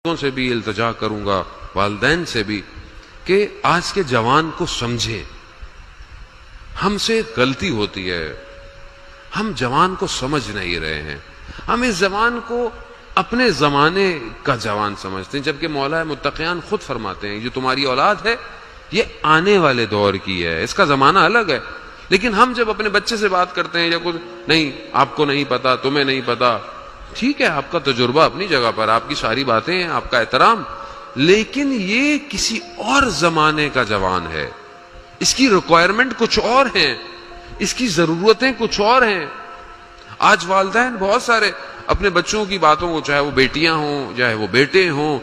سے بھی التجا کروں گا، والدین سے بھی، کہ آج کے جوان کو سمجھے۔ ہم سے غلطی ہوتی ہے، ہم جوان کو سمجھ نہیں رہے ہیں، ہم اس جوان کو اپنے زمانے کا جوان سمجھتے ہیں، جبکہ مولا متقیان خود فرماتے ہیں جو تمہاری اولاد ہے یہ آنے والے دور کی ہے، اس کا زمانہ الگ ہے۔ لیکن ہم جب اپنے بچے سے بات کرتے ہیں یا کچھ نہیں، آپ کو نہیں پتا، تمہیں نہیں پتا، ٹھیک ہے، آپ کا تجربہ اپنی جگہ پر، آپ کی ساری باتیں ہیں، آپ کا احترام، لیکن یہ کسی اور زمانے کا جوان ہے، اس کی ریکوائرمنٹ کچھ اور ہیں، اس کی ضرورتیں کچھ اور ہیں۔ آج والدین بہت سارے اپنے بچوں کی باتوں کو، چاہے وہ بیٹیاں ہوں چاہے وہ بیٹے ہوں،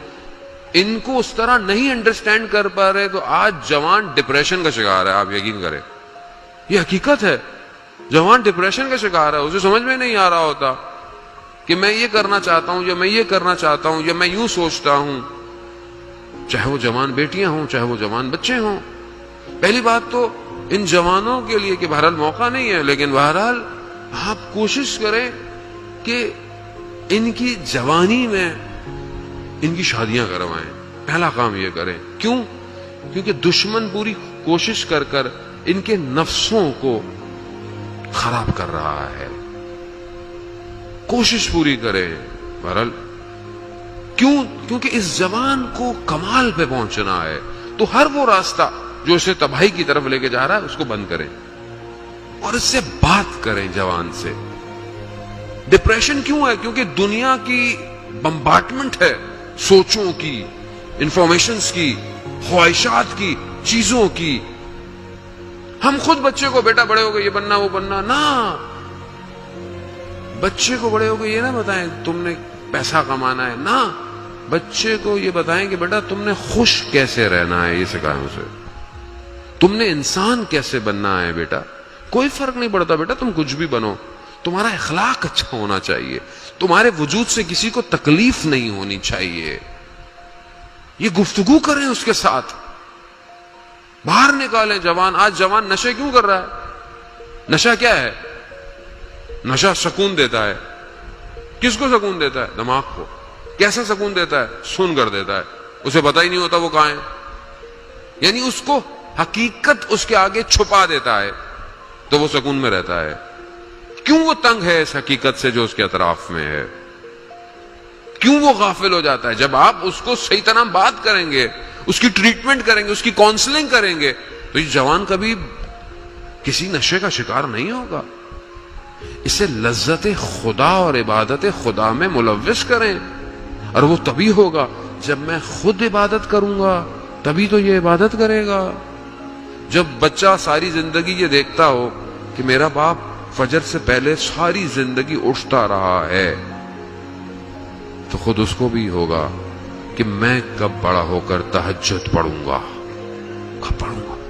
ان کو اس طرح نہیں انڈرسٹینڈ کر پا رہے، تو آج جوان ڈپریشن کا شکار ہے۔ آپ یقین کریں، یہ حقیقت ہے، جوان ڈپریشن کا شکار ہے، اسے سمجھ میں نہیں آ رہا ہوتا کہ میں یہ کرنا چاہتا ہوں یا میں یہ کرنا چاہتا ہوں یا میں یوں سوچتا ہوں، چاہے وہ جوان بیٹیاں ہوں چاہے وہ جوان بچے ہوں۔ پہلی بات تو ان جوانوں کے لیے کہ بہرحال موقع نہیں ہے، لیکن بہرحال آپ کوشش کریں کہ ان کی جوانی میں ان کی شادیاں کروائیں، پہلا کام یہ کریں۔ کیوں؟ کیونکہ دشمن پوری کوشش کر کر ان کے نفسوں کو خراب کر رہا ہے، کوشش پوری کریں۔ بہرحال کیوں؟ کیونکہ اس زبان کو کمال پہ پہنچنا ہے، تو ہر وہ راستہ جو اسے تباہی کی طرف لے کے جا رہا ہے اس کو بند کریں اور اس سے بات کریں جوان سے۔ ڈپریشن کیوں ہے؟ کیونکہ دنیا کی بمبارڈمنٹ ہے، سوچوں کی، انفارمیشنز کی، خواہشات کی، چیزوں کی۔ ہم خود بچے کو بیٹا بڑے ہو گئے یہ بننا وہ بننا، نہ، بچے کو بڑے ہو گئے یہ نہ بتائیں تم نے پیسہ کمانا ہے، نہ، بچے کو یہ بتائیں کہ بیٹا تم نے خوش کیسے رہنا ہے، یہ سکھائیں اسے، تم نے انسان کیسے بننا ہے بیٹا۔ کوئی فرق نہیں پڑتا بیٹا، تم کچھ بھی بنو، تمہارا اخلاق اچھا ہونا چاہیے، تمہارے وجود سے کسی کو تکلیف نہیں ہونی چاہیے۔ یہ گفتگو کریں اس کے ساتھ، باہر نکالیں جوان۔ آج جوان نشے کیوں کر رہا ہے؟ نشہ کیا ہے؟ نشہ سکون دیتا ہے۔ کس کو سکون دیتا ہے؟ دماغ کو۔ کیسا سکون دیتا ہے؟ سن کر دیتا ہے، اسے پتہ ہی نہیں ہوتا وہ کہاں ہے، یعنی اس کو حقیقت اس کے آگے چھپا دیتا ہے تو وہ سکون میں رہتا ہے۔ کیوں وہ تنگ ہے اس حقیقت سے جو اس کے اطراف میں ہے؟ کیوں وہ غافل ہو جاتا ہے؟ جب آپ اس کو صحیح طرح بات کریں گے، اس کی ٹریٹمنٹ کریں گے، اس کی کاؤنسلنگ کریں گے، تو یہ جوان کبھی کسی نشے کا شکار نہیں ہوگا۔ اسے لذت خدا اور عبادت خدا میں ملوث کریں، اور وہ تبھی ہوگا جب میں خود عبادت کروں گا، تبھی تو یہ عبادت کرے گا۔ جب بچہ ساری زندگی یہ دیکھتا ہو کہ میرا باپ فجر سے پہلے ساری زندگی اٹھتا رہا ہے، تو خود اس کو بھی ہوگا کہ میں کب بڑا ہو کر تہجد پڑھوں گا، کب پڑھوں گا۔